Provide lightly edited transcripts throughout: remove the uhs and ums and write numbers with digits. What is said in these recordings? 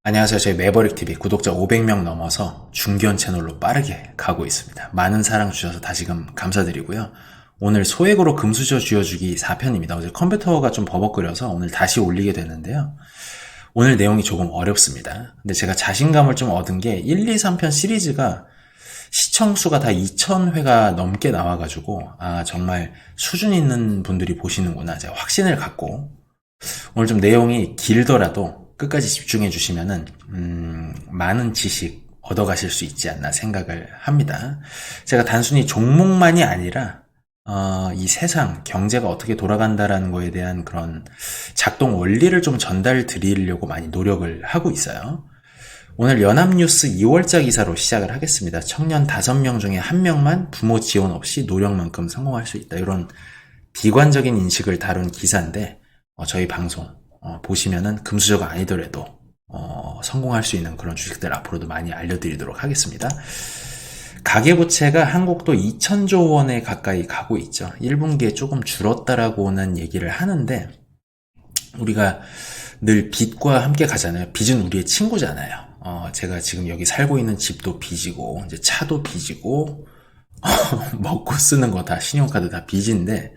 안녕하세요. 저희 매버릭TV 구독자 500명 넘어서 중견 채널로 빠르게 가고 있습니다. 많은 사랑 주셔서 다시금 감사드리고요. 오늘 소액으로 금수저 쥐어주기 4편입니다. 어제 컴퓨터가 좀 버벅거려서 오늘 다시 올리게 됐는데요. 오늘 내용이 조금 어렵습니다. 근데 제가 자신감을 좀 얻은 게 1, 2, 3편 시리즈가 시청수가 다 2000회가 넘게 나와가지고 정말 수준 있는 분들이 보시는구나 제가 확신을 갖고 오늘 좀 내용이 길더라도 끝까지 집중해 주시면은 많은 지식 얻어가실 수 있지 않나 생각을 합니다. 제가 단순히 종목만이 아니라 이 세상 경제가 어떻게 돌아간다라는 거에 대한 그런 작동 원리를 좀 전달 드리려고 많이 노력을 하고 있어요. 오늘 연합뉴스 2월자 기사로 시작을 하겠습니다. 청년 5명 중에 1명만 부모 지원 없이 노력만큼 성공할 수 있다. 이런 비관적인 인식을 다룬 기사인데 저희 방송 보시면은 금수저가 아니더라도 성공할 수 있는 그런 주식들 앞으로도 많이 알려드리도록 하겠습니다. 가계부채가 한국도 2000조 원에 가까이 가고 있죠. 1분기에 조금 줄었다라고는 얘기를 하는데 우리가 늘 빚과 함께 가잖아요. 빚은 우리의 친구잖아요. 제가 지금 여기 살고 있는 집도 빚이고 이제 차도 빚이고 먹고 쓰는 거 다 신용카드 다 빚인데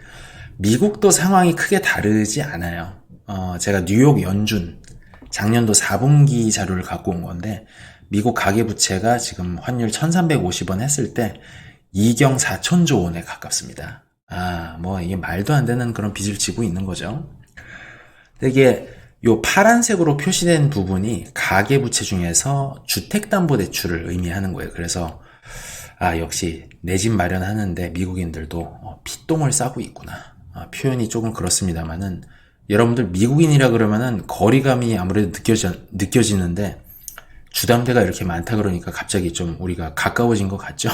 미국도 상황이 크게 다르지 않아요. 제가 뉴욕 연준 작년도 4분기 자료를 갖고 온 건데 미국 가계부채가 지금 환율 1350원 했을 때 2경 4천조 원에 가깝습니다. 이게 말도 안 되는 그런 빚을 지고 있는 거죠. 이게 요 파란색으로 표시된 부분이 가계부채 중에서 주택담보대출을 의미하는 거예요. 그래서 역시 내 집 마련하는데 미국인들도 핏똥을 싸고 있구나. 표현이 조금 그렇습니다만은 여러분들 미국인이라 그러면은 거리감이 아무래도 느껴지는데 주담대가 이렇게 많다 그러니까 갑자기 좀 우리가 가까워진 것 같죠?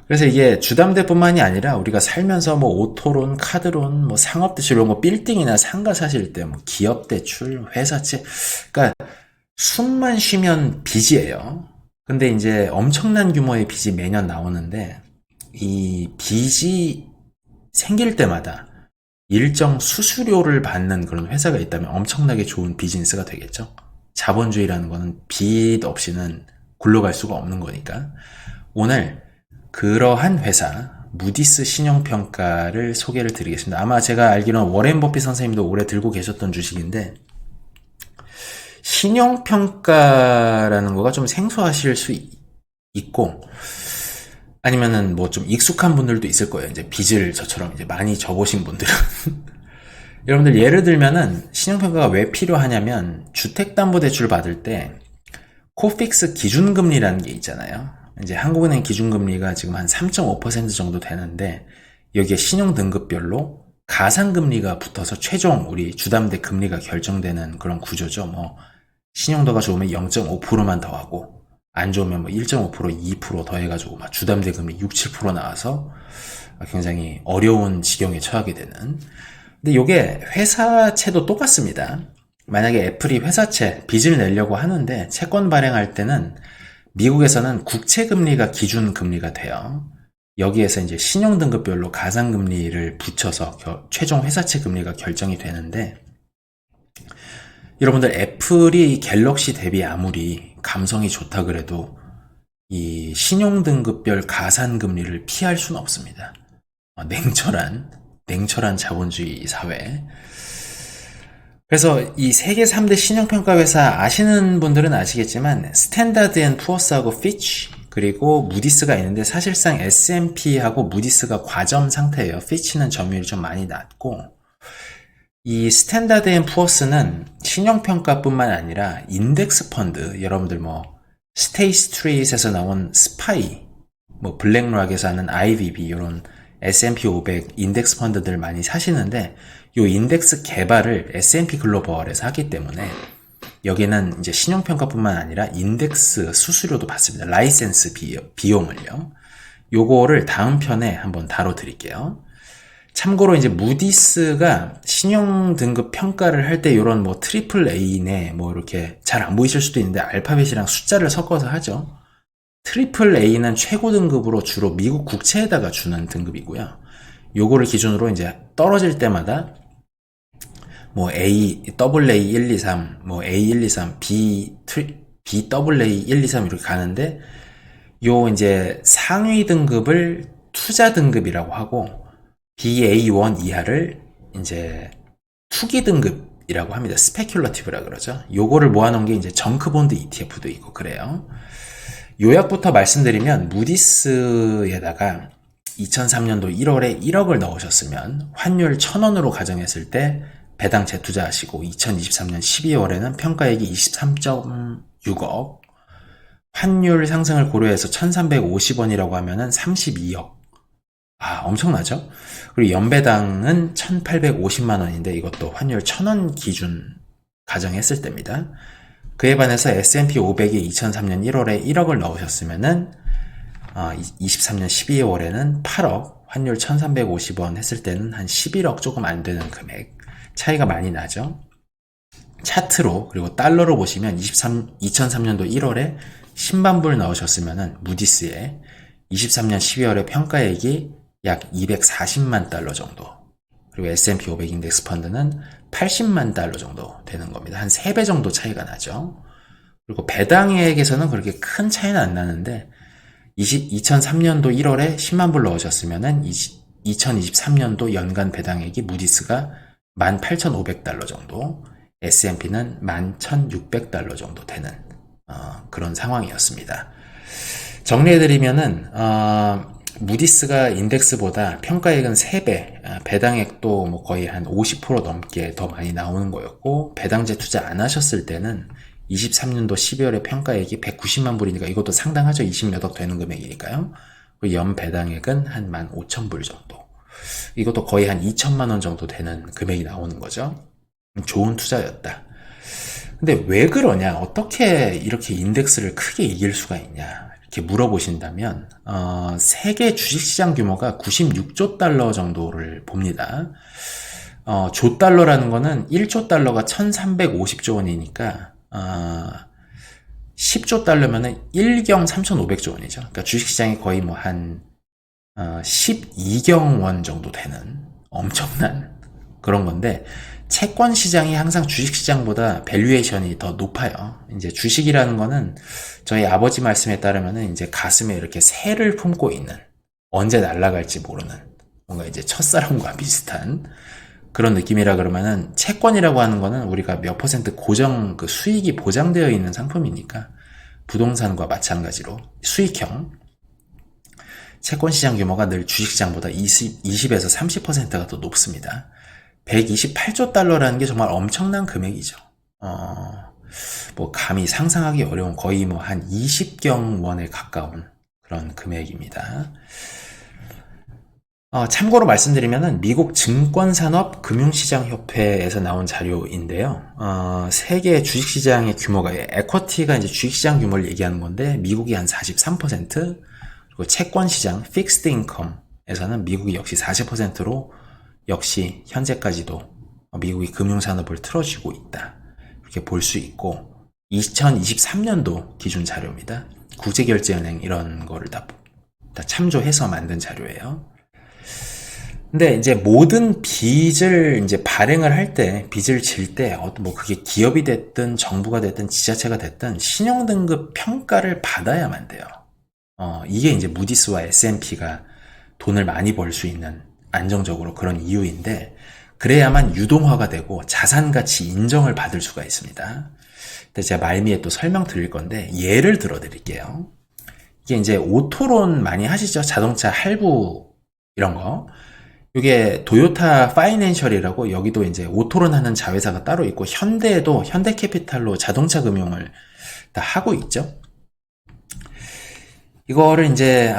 그래서 이게 주담대뿐만이 아니라 우리가 살면서 오토론, 카드론, 상업대출 이런 거 빌딩이나 상가 사실 때 기업대출, 회사채 그러니까 숨만 쉬면 빚이에요. 근데 이제 엄청난 규모의 빚이 매년 나오는데 이 빚이 생길 때마다 일정 수수료를 받는 그런 회사가 있다면 엄청나게 좋은 비즈니스가 되겠죠. 자본주의라는 거는 빚 없이는 굴러갈 수가 없는 거니까. 오늘 그러한 회사 무디스 신용평가를 소개를 드리겠습니다. 아마 제가 알기로는 워렌 버핏 선생님도 오래 들고 계셨던 주식인데 신용평가라는 거가 좀 생소하실 수 있고 아니면은 좀 익숙한 분들도 있을 거예요. 이제 빚을 저처럼 이제 많이 져보신 분들은. 여러분들 예를 들면은 신용평가가 왜 필요하냐면 주택담보대출 받을 때 코픽스 기준금리라는 게 있잖아요. 이제 한국은행 기준금리가 지금 한 3.5% 정도 되는데 여기에 신용등급별로 가산금리가 붙어서 최종 우리 주담대 금리가 결정되는 그런 구조죠. 신용도가 좋으면 0.5%만 더하고 안 좋으면 1.5%, 2% 더해가지고 주담대 금리 6, 7% 나와서 굉장히 어려운 지경에 처하게 되는. 근데 이게 회사채도 똑같습니다. 만약에 애플이 회사채 빚을 내려고 하는데 채권 발행할 때는 미국에서는 국채금리가 기준금리가 돼요. 여기에서 이제 신용등급별로 가산금리를 붙여서 최종 회사채 금리가 결정이 되는데 여러분들 애플이 갤럭시 대비 아무리 감성이 좋다 그래도 이 신용등급별 가산금리를 피할 수는 없습니다. 냉철한 자본주의 사회. 그래서 이 세계 3대 신용평가 회사 아시는 분들은 아시겠지만 스탠다드 앤 푸어스하고 피치 그리고 무디스가 있는데 사실상 S&P하고 무디스가 과점 상태예요. 피치는 점유율이 좀 많이 낮고 이 스탠다드 앤 푸어스는 신용평가뿐만 아니라 인덱스 펀드 여러분들 스테이 스트리트에서 나온 스파이 블랙락에서 하는 IVB 이런 S&P 500 인덱스 펀드들 많이 사시는데 이 인덱스 개발을 S&P 글로벌에서 하기 때문에 여기는 이제 신용평가뿐만 아니라 인덱스 수수료도 받습니다. 라이센스 비용을요. 요거를 다음 편에 한번 다뤄드릴게요. 참고로 이제 무디스가 신용 등급 평가를 할 때 이런 트리플 A네 이렇게 잘 안 보이실 수도 있는데 알파벳이랑 숫자를 섞어서 하죠. 트리플 A는 최고 등급으로 주로 미국 국채에다가 주는 등급이고요. 요거를 기준으로 이제 떨어질 때마다 뭐 A, AA 123, 뭐 A 123, BAA 123 이렇게 가는데 요 이제 상위 등급을 투자 등급이라고 하고 BA1 이하를 이제 투기 등급이라고 합니다. 스페큘러티브라 그러죠. 요거를 모아놓은 게 이제 정크본드 ETF도 있고 그래요. 요약부터 말씀드리면 무디스에다가 2003년도 1월에 1억을 넣으셨으면 환율 1,000원으로 가정했을 때 배당 재투자하시고 2023년 12월에는 평가액이 23.6억, 환율 상승을 고려해서 1,350원이라고 하면은 32억. 아, 엄청나죠? 그리고 연배당은 1,850만 원인데 이것도 환율 1,000원 기준 가정했을 때입니다. 그에 반해서 S&P 500이 2003년 1월에 1억을 넣으셨으면은 23년 12월에는 8억, 환율 1,350원 했을 때는 한 11억 조금 안 되는 금액. 차이가 많이 나죠? 차트로, 그리고 달러로 보시면 2003년도 1월에 10만 불 넣으셨으면은 무디스에 23년 12월에 평가액이 약 240만 달러 정도. 그리고 S&P 500 인덱스 펀드는 80만 달러 정도 되는 겁니다. 한 3배 정도 차이가 나죠. 그리고 배당액에서는 그렇게 큰 차이는 안 나는데 2003년도 1월에 10만 불 넣으셨으면은 2023년도 연간 배당액이 무디스가 18,500달러 정도, S&P는 11,600달러 정도 되는 그런 상황이었습니다. 정리해드리면은 무디스가 인덱스보다 평가액은 3배, 배당액도 뭐 거의 한 50% 넘게 더 많이 나오는 거였고, 배당제 투자 안 하셨을 때는 23년도 12월에 평가액이 190만 불이니까 이것도 상당하죠. 20몇억 되는 금액이니까요. 연 배당액은 한 15,000불 정도. 이것도 거의 한 2천만 원 정도 되는 금액이 나오는 거죠. 좋은 투자였다. 근데 왜 그러냐? 어떻게 이렇게 인덱스를 크게 이길 수가 있냐? 이렇게 물어보신다면 세계 주식시장 규모가 96조 달러 정도를 봅니다. 조 달러라는 거는 1조 달러가 1350조 원이니까 10조 달러면은 1경 3500조 원이죠. 그러니까 주식시장이 거의 뭐 한 12경 원 정도 되는 엄청난 그런 건데, 채권 시장이 항상 주식 시장보다 밸류에이션이 더 높아요. 이제 주식이라는 거는 저희 아버지 말씀에 따르면은 이제 가슴에 이렇게 새를 품고 있는, 언제 날아갈지 모르는 뭔가 이제 첫사랑과 비슷한 그런 느낌이라 그러면은, 채권이라고 하는 거는 우리가 몇 퍼센트 고정 그 수익이 보장되어 있는 상품이니까 부동산과 마찬가지로 수익형, 채권 시장 규모가 늘 주식 시장보다 20에서 30%가 더 높습니다. 128조 달러라는 게 정말 엄청난 금액이죠. 뭐 감히 상상하기 어려운, 거의 뭐 한 20경 원에 가까운 그런 금액입니다. 참고로 말씀드리면은 미국 증권산업금융시장협회에서 나온 자료인데요. 세계 주식시장의 규모가, 에쿼티가 이제 주식시장 규모를 얘기하는 건데, 미국이 한 43%, 그리고 채권시장, 픽스드 인컴에서는 미국이 역시 40%로 역시 현재까지도 미국이 금융산업을 틀어쥐고 있다. 이렇게 볼 수 있고, 2023년도 기준 자료입니다. 국제결제은행 이런 거를 다 참조해서 만든 자료예요. 근데 이제 모든 빚을 이제 발행을 할 때, 빚을 질 때, 뭐 그게 기업이 됐든 정부가 됐든 지자체가 됐든 신용등급 평가를 받아야만 돼요. 이게 이제 무디스와 S&P가 돈을 많이 벌 수 있는 안정적으로 그런 이유인데, 그래야만 유동화가 되고 자산가치 인정을 받을 수가 있습니다. 근데 제가 말미에 또 설명 드릴 건데, 예를 들어 드릴게요. 이게 이제 오토론 많이 하시죠? 자동차 할부 이런 거. 이게 도요타 파이낸셜이라고, 여기도 이제 오토론 하는 자회사가 따로 있고, 현대에도 현대캐피탈로 자동차 금융을 다 하고 있죠. 이거를 이제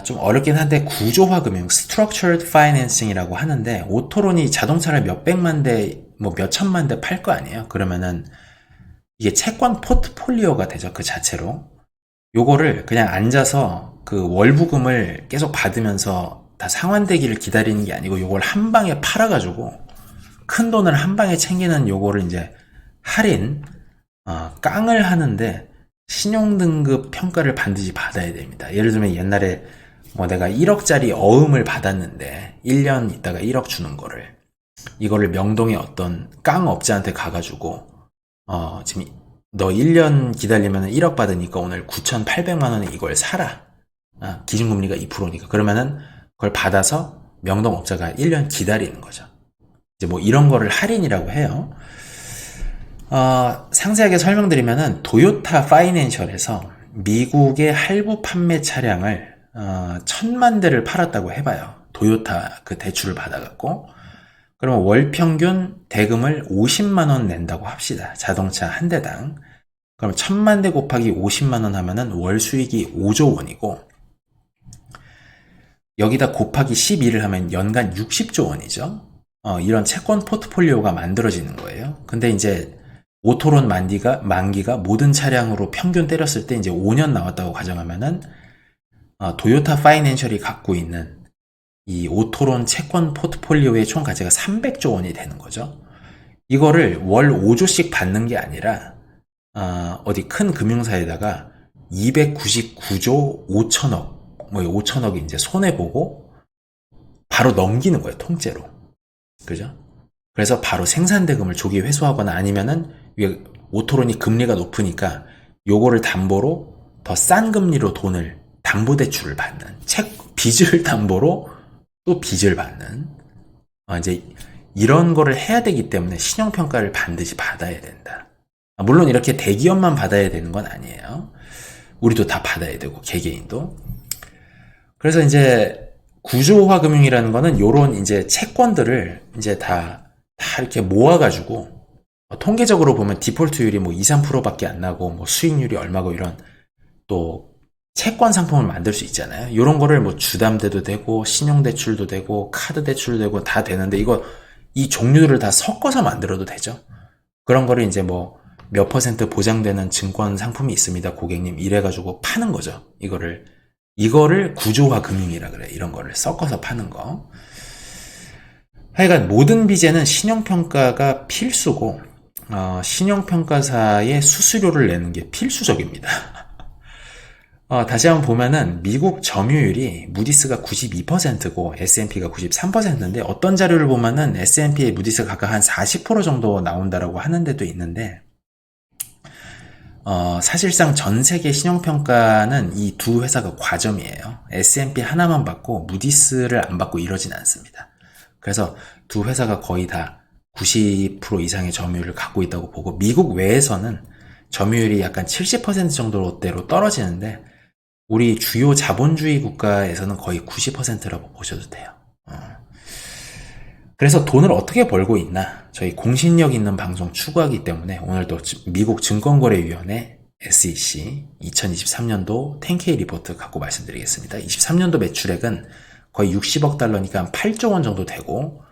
좀 어렵긴 한데 구조화 금융, Structured Financing이라고 하는데, 오토론이 자동차를 몇백만 대, 뭐 몇천만 대 팔 거 아니에요? 그러면은 이게 채권 포트폴리오가 되죠, 그 자체로. 요거를 그냥 앉아서 그 월부금을 계속 받으면서 다 상환되기를 기다리는 게 아니고, 요걸 한 방에 팔아가지고 큰 돈을 한 방에 챙기는, 요거를 이제 할인, 깡을 하는데 신용등급 평가를 반드시 받아야 됩니다. 예를 들면 옛날에 뭐 내가 1억짜리 어음을 받았는데 1년 있다가 1억 주는 거를 이거를 명동의 어떤 깡 업자한테 가가지고 지금 너 1년 기다리면 1억 받으니까 오늘 9,800만 원에 이걸 사라. 기준금리가 2%니까. 그러면은 그걸 받아서 명동 업자가 1년 기다리는 거죠. 이제 뭐 이런 거를 할인이라고 해요. 상세하게 설명드리면은 도요타 파이낸셜에서 미국의 할부 판매 차량을 1,000만 대를 팔았다고 해봐요. 도요타 그 대출을 받아갖고. 그러면 월 평균 대금을 50만 원 낸다고 합시다. 자동차 한 대당. 그럼 1,000만 대 곱하기 50만 원 하면은 월 수익이 5조 원이고, 여기다 곱하기 12를 하면 연간 60조 원이죠. 이런 채권 포트폴리오가 만들어지는 거예요. 근데 이제 오토론 만기가 모든 차량으로 평균 때렸을 때 이제 5년 나왔다고 가정하면은 도요타 파이낸셜이 갖고 있는 이 오토론 채권 포트폴리오의 총 가치가 300조 원이 되는 거죠. 이거를 월 5조씩 받는 게 아니라 어디 큰 금융사에다가 299조 5천억 뭐 5천억이 이제 손해보고 바로 넘기는 거예요. 통째로. 그죠? 그래서 바로 생산대금을 조기 회수하거나 아니면은 오토론이 금리가 높으니까 요거를 담보로 더 싼 금리로 돈을 담보대출을 받는 빚을 담보로 또 빚을 받는 이제 이런 거를 해야 되기 때문에 신용평가를 반드시 받아야 된다. 물론 이렇게 대기업만 받아야 되는 건 아니에요. 우리도 다 받아야 되고 개개인도. 그래서 이제 구조화 금융이라는 거는 요런 이제 채권들을 이제 다 이렇게 모아가지고 통계적으로 보면 디폴트율이 뭐 2, 3%밖에 안 나고 뭐 수익률이 얼마고 이런 또 채권 상품을 만들 수 있잖아요. 이런 거를 뭐 주담대도 되고 신용대출도 되고 카드대출도 되고 다 되는데 이 종류들을 다 섞어서 만들어도 되죠. 그런 거를 이제 뭐 몇 퍼센트 보장되는 증권 상품이 있습니다, 고객님. 이래가지고 파는 거죠. 이거를 구조화 금융이라 그래. 이런 거를 섞어서 파는 거. 하여간 모든 빚에는 신용평가가 필수고 신용평가사의 수수료를 내는 게 필수적입니다. 다시 한번 보면은 미국 점유율이 무디스가 92%고 S&P가 93%인데 어떤 자료를 보면은 S&P의 무디스가 각각 한 40% 정도 나온다라고 하는 데도 있는데 사실상 전 세계 신용평가는 이 두 회사가 과점이에요. S&P 하나만 받고 무디스를 안 받고 이러진 않습니다. 그래서 두 회사가 거의 다 90% 이상의 점유율을 갖고 있다고 보고 미국 외에서는 점유율이 약간 70% 정도대로 떨어지는데 우리 주요 자본주의 국가에서는 거의 90%라고 보셔도 돼요. 그래서 돈을 어떻게 벌고 있나 저희 공신력 있는 방송 추구하기 때문에 오늘도 미국 증권거래위원회 SEC 2023년도 10K 리포트 갖고 말씀드리겠습니다. 23년도 매출액은 거의 60억 달러니까 한 8조 원 정도 되고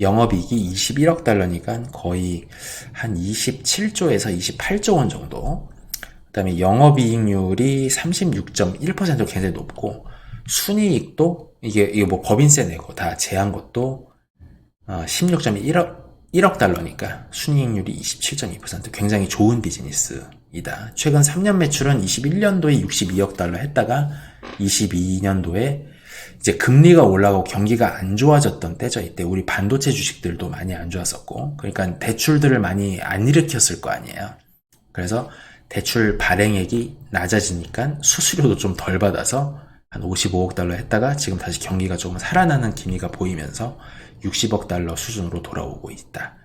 영업이익이 21억 달러니까 거의 한 27조에서 28조 원 정도. 그 다음에 영업이익률이 36.1% 굉장히 높고 순이익도 이게 뭐 법인세 내고 다 제한 것도 16.1억 달러니까 순이익률이 27.2% 굉장히 좋은 비즈니스이다. 최근 3년 매출은 21년도에 62억 달러 했다가 22년도에 이제 금리가 올라가고 경기가 안 좋아졌던 때죠. 이때 우리 반도체 주식들도 많이 안 좋았었고 그러니까 대출들을 많이 안 일으켰을 거 아니에요. 그래서 대출 발행액이 낮아지니까 수수료도 좀 덜 받아서 한 55억 달러 했다가 지금 다시 경기가 조금 살아나는 기미가 보이면서 60억 달러 수준으로 돌아오고 있다.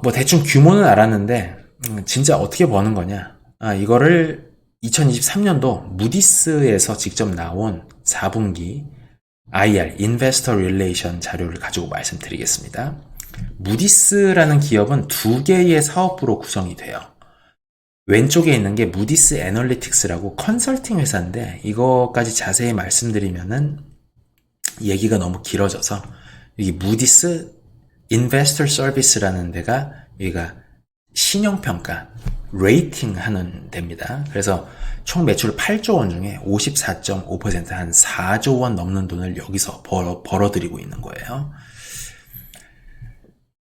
뭐 대충 규모는 알았는데 진짜 어떻게 버는 거냐? 이거를 2023년도 무디스에서 직접 나온 4분기 IR, Investor Relation 자료를 가지고 말씀드리겠습니다. 무디스라는 기업은 두 개의 사업부로 구성이 돼요. 왼쪽에 있는 게 무디스 애널리틱스라고 컨설팅 회사인데 이거까지 자세히 말씀드리면은 얘기가 너무 길어져서 여기 무디스 인베스터 서비스라는 데가 여기가 신용평가 레이팅 하는 데입니다. 그래서 총 매출 8조 원 중에 54.5% 한 4조 원 넘는 돈을 여기서 벌어들이고 있는 거예요.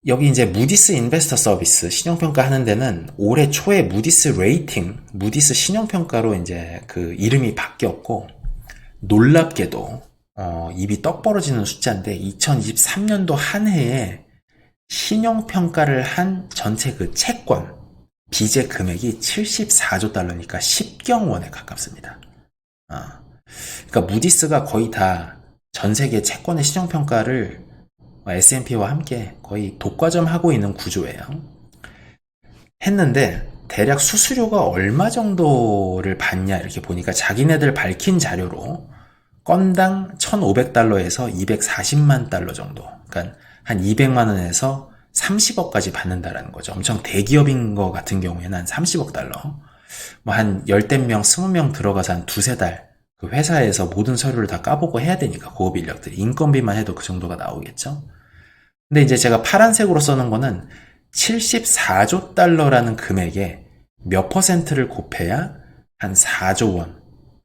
여기 이제 무디스 인베스터 서비스 신용평가 하는 데는 올해 초에 무디스 레이팅, 무디스 신용평가로 이제 그 이름이 바뀌었고 놀랍게도 입이 떡 벌어지는 숫자인데 2023년도 한 해에 신용평가를 한 전체 그 채권, 빚의 금액이 74조 달러니까 10경 원에 가깝습니다. 그러니까 무디스가 거의 다 전 세계 채권의 신용평가를 S&P와 함께 거의 독과점하고 있는 구조예요. 했는데 대략 수수료가 얼마 정도를 받냐 이렇게 보니까 자기네들 밝힌 자료로 건당 1,500달러에서 240만 달러 정도, 그러니까 한 200만 원에서 30억까지 받는다라는 거죠. 엄청 대기업인 거 같은 경우에는 한 30억 달러, 뭐 한 열댓 명, 20명 들어가서 한 두세 달 그 회사에서 모든 서류를 다 까보고 해야 되니까 고급 인력들이 인건비만 해도 그 정도가 나오겠죠. 근데 이제 제가 파란색으로 써놓은 거는 74조 달러라는 금액에 몇 퍼센트를 곱해야 한 4조 원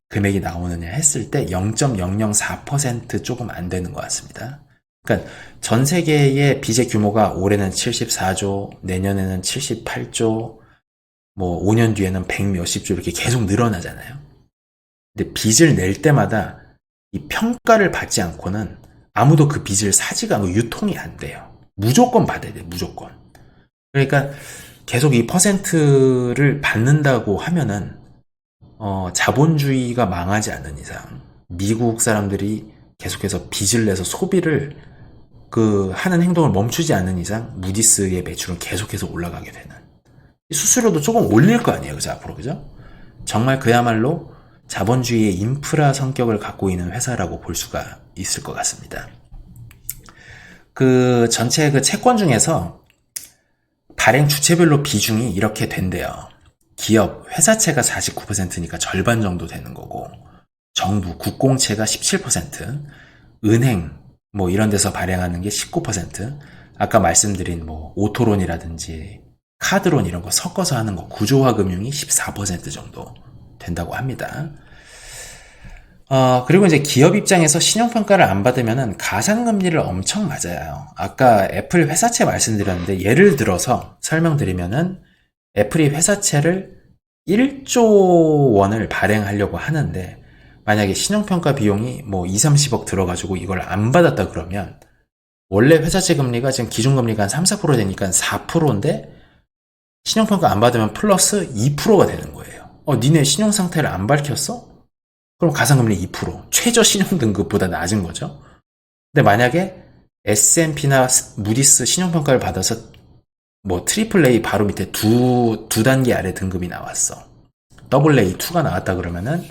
금액이 나오느냐 했을 때 0.004% 조금 안 되는 것 같습니다. 그러니까 전 세계의 빚의 규모가 올해는 74조, 내년에는 78조, 뭐 5년 뒤에는 100 몇십 조 이렇게 계속 늘어나잖아요. 근데 빚을 낼 때마다 이 평가를 받지 않고는 아무도 그 빚을 사지가 않고 유통이 안 돼요. 무조건 받아야 돼요. 무조건. 그러니까 계속 이 퍼센트를 받는다고 하면은 자본주의가 망하지 않는 이상 미국 사람들이 계속해서 빚을 내서 소비를 하는 행동을 멈추지 않는 이상 무디스의 매출은 계속해서 올라가게 되는, 수수료도 조금 올릴 거 아니에요, 그죠? 앞으로, 그죠? 정말 그야말로 자본주의의 인프라 성격을 갖고 있는 회사라고 볼 수가 있을 것 같습니다. 전체 채권 중에서 발행 주체별로 비중이 이렇게 된대요. 기업, 회사채가 49%니까 절반 정도 되는 거고, 정부, 국공채가 17%, 은행, 뭐 이런 데서 발행하는 게 19%, 아까 말씀드린 뭐 오토론이라든지 카드론 이런 거 섞어서 하는 거, 구조화 금융이 14% 정도 된다고 합니다. 그리고 이제 기업 입장에서 신용평가를 안 받으면은 가상금리를 엄청 맞아요. 아까 애플 회사채 말씀드렸는데, 예를 들어서 설명드리면은 애플이 회사채를 1조 원을 발행하려고 하는데, 만약에 신용평가 비용이 뭐 2, 30억 들어가지고 이걸 안 받았다 그러면, 원래 회사채 금리가 지금 기준금리가 한 3, 4% 되니까 4%인데, 신용평가 안 받으면 플러스 2%가 되는 거예요. 니네 신용상태를 안 밝혔어? 그럼 가상금리 2%, 최저 신용등급보다 낮은 거죠. 근데 만약에 S&P나 무디스 신용평가를 받아서 뭐 트리플 A 바로 밑에 두 단계 아래 등급이 나왔어. 더블 A2가 나왔다 그러면은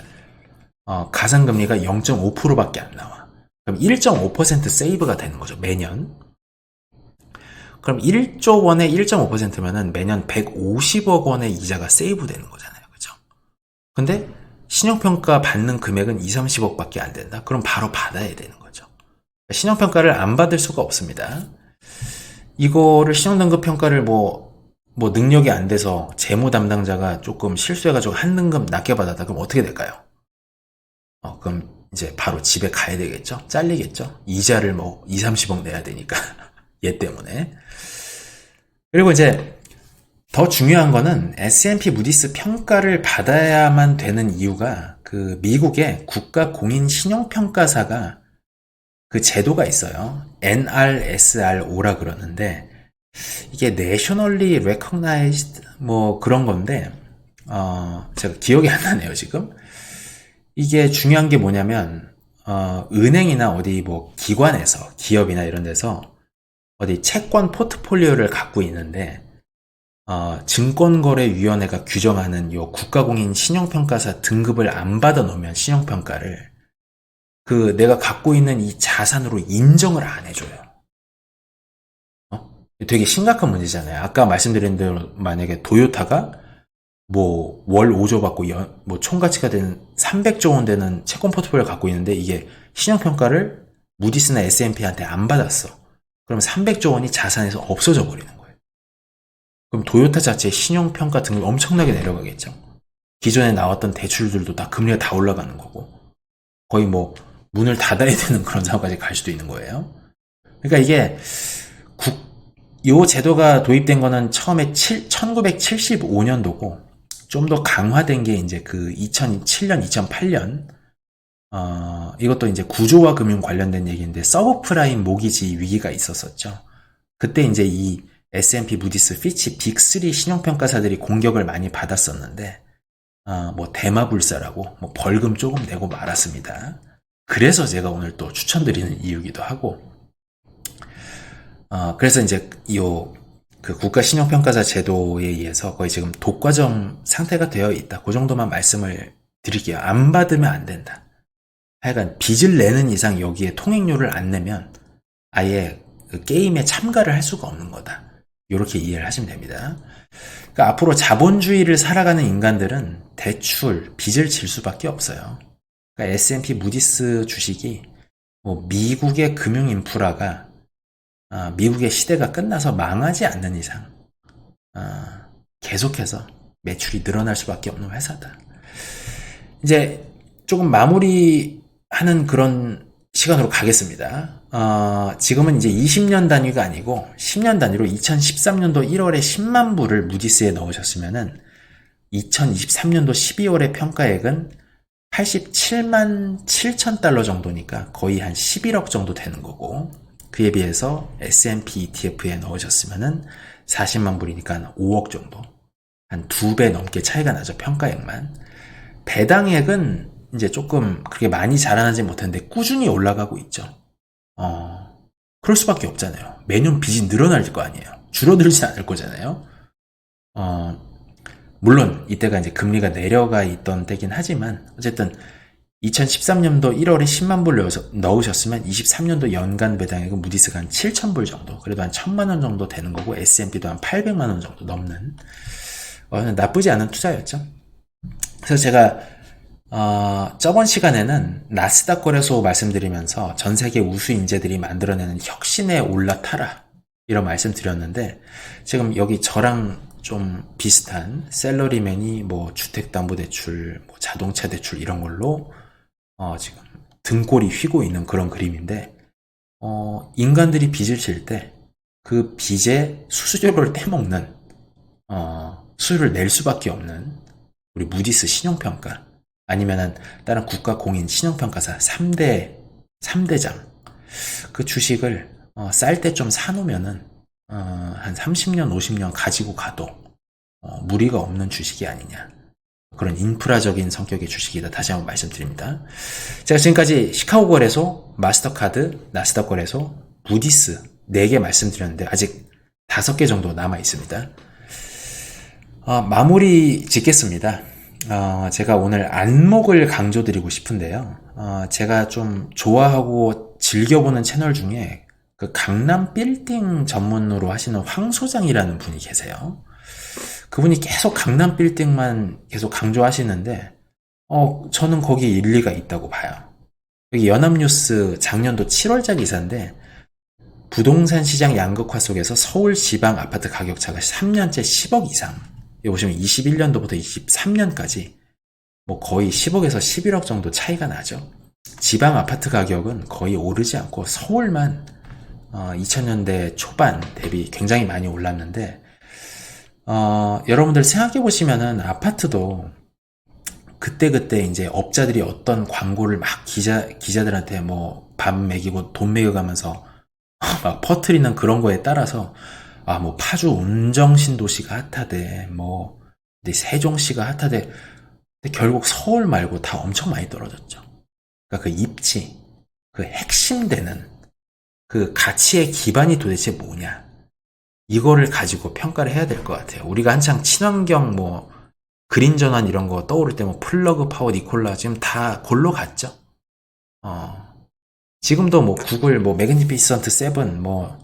가상금리가 0.5%밖에 안 나와. 그럼 1.5% 세이브가 되는 거죠, 매년. 그럼 1조 원에 1.5%면은 매년 150억 원의 이자가 세이브 되는 거잖아요, 그죠? 근데 신용평가 받는 금액은 2, 30억 밖에 안 된다? 그럼 바로 받아야 되는 거죠. 신용평가를 안 받을 수가 없습니다. 이거를 신용등급 평가를 뭐 능력이 안 돼서 재무 담당자가 조금 실수해가지고 한 등급 낮게 받았다. 그럼 어떻게 될까요? 그럼 이제 바로 집에 가야 되겠죠? 잘리겠죠? 이자를 뭐 2, 30억 내야 되니까. 얘 때문에. 그리고 이제 더 중요한 거는 S&P 무디스 평가를 받아야만 되는 이유가 미국의 국가 공인 신용평가사가 그 제도가 있어요. NRSRO라 그러는데, 이게 Nationally Recognized 뭐 그런 건데, 제가 기억이 안 나네요, 지금. 이게 중요한 게 뭐냐면, 은행이나 어디 뭐 기관에서, 기업이나 이런 데서 어디 채권 포트폴리오를 갖고 있는데, 증권거래위원회가 규정하는 요 국가공인 신용평가사 등급을 안 받아 놓으면 신용평가를 내가 갖고 있는 이 자산으로 인정을 안 해줘요. 되게 심각한 문제잖아요. 아까 말씀드린 대로 만약에 도요타가 뭐 월 5조 받고 뭐 총가치가 되는 300조 원 되는 채권 포트폴리오를 갖고 있는데, 이게 신용평가를 무디스나 S&P한테 안 받았어. 그럼 300조 원이 자산에서 없어져 버리는 거예요. 그럼 도요타 자체의 신용평가 등급이 엄청나게 내려가겠죠. 기존에 나왔던 대출들도 다 금리가 다 올라가는 거고, 거의 뭐 문을 닫아야 되는 그런 상황까지 갈 수도 있는 거예요. 그러니까 이게 요 제도가 도입된 거는 처음에 1975년도고 좀 더 강화된 게 이제 2007년, 2008년 이것도 이제 구조화 금융 관련된 얘기인데 서브프라임 모기지 위기가 있었었죠. 그때 이제 이 S&P, 무디스, 피치 빅3 신용평가사들이 공격을 많이 받았었는데 뭐 대마불사라고 뭐 벌금 조금 내고 말았습니다. 그래서 제가 오늘 또 추천드리는 이유기도 하고 그래서 이제 그 국가신용평가사 제도에 의해서 거의 지금 독과점 상태가 되어 있다. 그 정도만 말씀을 드릴게요. 안 받으면 안 된다. 하여간 빚을 내는 이상 여기에 통행료를 안 내면 아예 그 게임에 참가를 할 수가 없는 거다. 이렇게 이해를 하시면 됩니다. 그러니까 앞으로 자본주의를 살아가는 인간들은 대출, 빚을 질 수밖에 없어요. 그러니까 S&P 무디스 주식이 뭐 미국의 금융 인프라가 미국의 시대가 끝나서 망하지 않는 이상 계속해서 매출이 늘어날 수밖에 없는 회사다. 이제 조금 마무리하는 그런 시간으로 가겠습니다. 지금은 이제 20년 단위가 아니고 10년 단위로 2013년도 1월에 10만 불을 무디스에 넣으셨으면은 2023년도 12월의 평가액은 87만 7천 달러 정도니까 거의 한 11억 정도 되는 거고, 그에 비해서 S&P ETF에 넣으셨으면은 40만 불이니까 한 5억 정도, 한 2배 넘게 차이가 나죠. 평가액만. 배당액은 이제 조금 그렇게 많이 자라나지 못했는데 꾸준히 올라가고 있죠. 그럴 수밖에 없잖아요. 매년 빚이 늘어날 거 아니에요. 줄어들지 않을 거잖아요. 물론 이때가 이제 금리가 내려가 있던 때긴 하지만 어쨌든 2013년도 1월에 10만 불 넣으셨으면 23년도 연간 배당액은 무디스가 한 7천 불 정도, 그래도 한 1,000만 원 정도 되는 거고 S&P도 한 800만 원 정도 넘는 나쁘지 않은 투자였죠. 그래서 제가 저번 시간에는 나스닥 거래소 말씀드리면서 전 세계 우수 인재들이 만들어내는 혁신에 올라타라 이런 말씀 드렸는데, 지금 여기 저랑 좀 비슷한 셀러리맨이 뭐 주택담보대출, 뭐 자동차 대출 이런 걸로 지금 등골이 휘고 있는 그런 그림인데, 인간들이 빚을 질 때 그 빚의 수수료를 떼먹는 수수료를 낼 수밖에 없는 우리 무디스 신용평가, 아니면은 다른 국가 공인 신용평가사 3대장 그 주식을 쌀 때 좀 사놓으면은 한 30년 50년 가지고 가도 무리가 없는 주식이 아니냐, 그런 인프라적인 성격의 주식이다. 다시 한번 말씀드립니다. 제가 지금까지 시카고 거래소, 마스터카드, 나스닥 거래소, 무디스 4개 말씀드렸는데 아직 5개 정도 남아 있습니다. 마무리 짓겠습니다. 제가 오늘 안목을 강조드리고 싶은데요. 제가 좀 좋아하고 즐겨보는 채널 중에 그 강남 빌딩 전문으로 하시는 황 소장이라는 분이 계세요. 그분이 계속 강남 빌딩만 계속 강조하시는데, 저는 거기 일리가 있다고 봐요. 여기 연합뉴스 작년도 7월자 기사인데, 부동산 시장 양극화 속에서 서울 지방 아파트 가격 차가 3년째 10억 이상. 여기 보시면 21년도부터 23년까지 뭐 거의 10억에서 11억 정도 차이가 나죠. 지방 아파트 가격은 거의 오르지 않고 서울만 2000년대 초반 대비 굉장히 많이 올랐는데, 여러분들 생각해 보시면은 아파트도 그때 이제 업자들이 어떤 광고를 막 기자들한테 뭐 밥 먹이고 돈 먹여가면서 막 퍼뜨리는 그런 거에 따라서 뭐 파주 운정신도시가 핫하대, 뭐 근데 세종시가 핫하대. 근데 결국 서울 말고 다 엄청 많이 떨어졌죠. 그러니까 그 입지, 그 핵심되는 그 가치의 기반이 도대체 뭐냐, 이거를 가지고 평가를 해야 될 것 같아요. 우리가 한창 친환경 뭐 그린 전환 이런 거 떠오를 때 뭐 플러그 파워 니콜라 지금 다 골로 갔죠. 지금도 뭐 구글 뭐 매그니피선트 7 뭐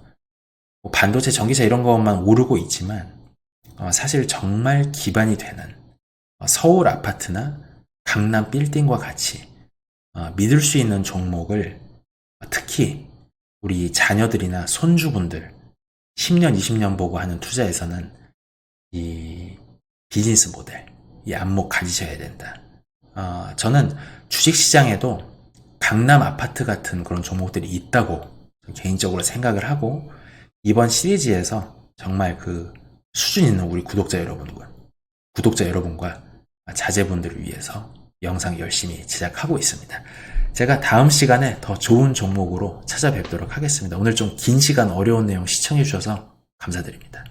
반도체 전기차 이런 것만 오르고 있지만 사실 정말 기반이 되는 서울 아파트나 강남 빌딩과 같이 믿을 수 있는 종목을 특히 우리 자녀들이나 손주분들 10년, 20년 보고 하는 투자에서는 이 비즈니스 모델, 이 안목 가지셔야 된다. 저는 주식시장에도 강남 아파트 같은 그런 종목들이 있다고 개인적으로 생각을 하고, 이번 시리즈에서 정말 그 수준 있는 우리 구독자 여러분과 자제분들을 위해서 영상 열심히 제작하고 있습니다. 제가 다음 시간에 더 좋은 종목으로 찾아뵙도록 하겠습니다. 오늘 좀 긴 시간 어려운 내용 시청해주셔서 감사드립니다.